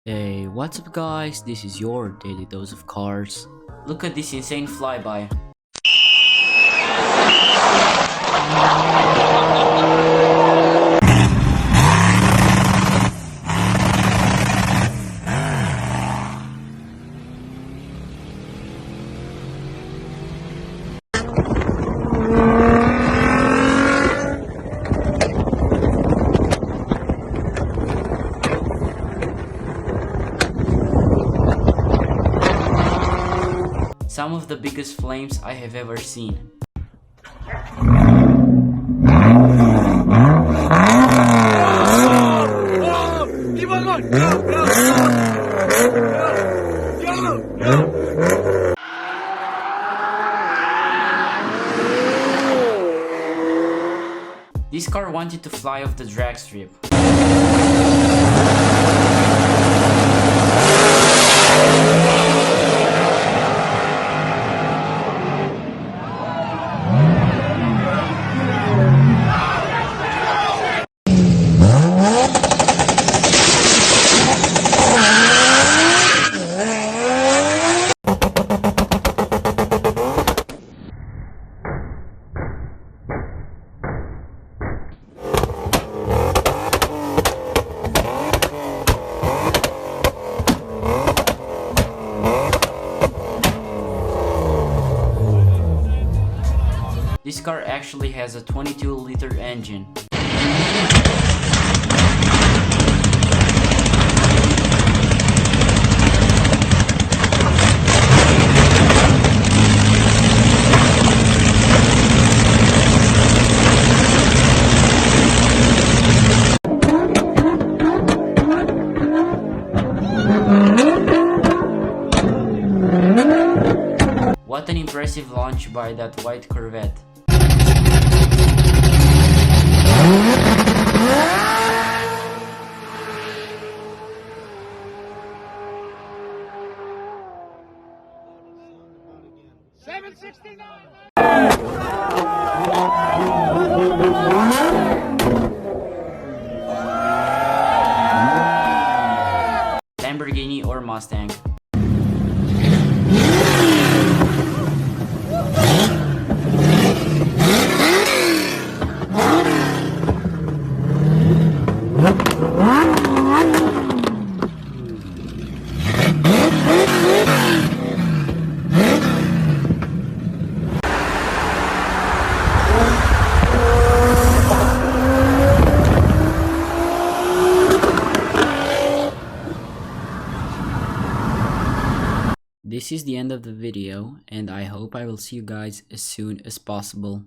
Hey, what's up guys? This is your daily dose of cars. Look at this insane flyby. Some of the biggest flames I have ever seen. This car wanted to fly off the drag strip. This car actually has a 22-liter engine. What an impressive launch by that white Corvette. Lamborghini or Mustang. This is the end of the video, and I hope I will see you guys as soon as possible.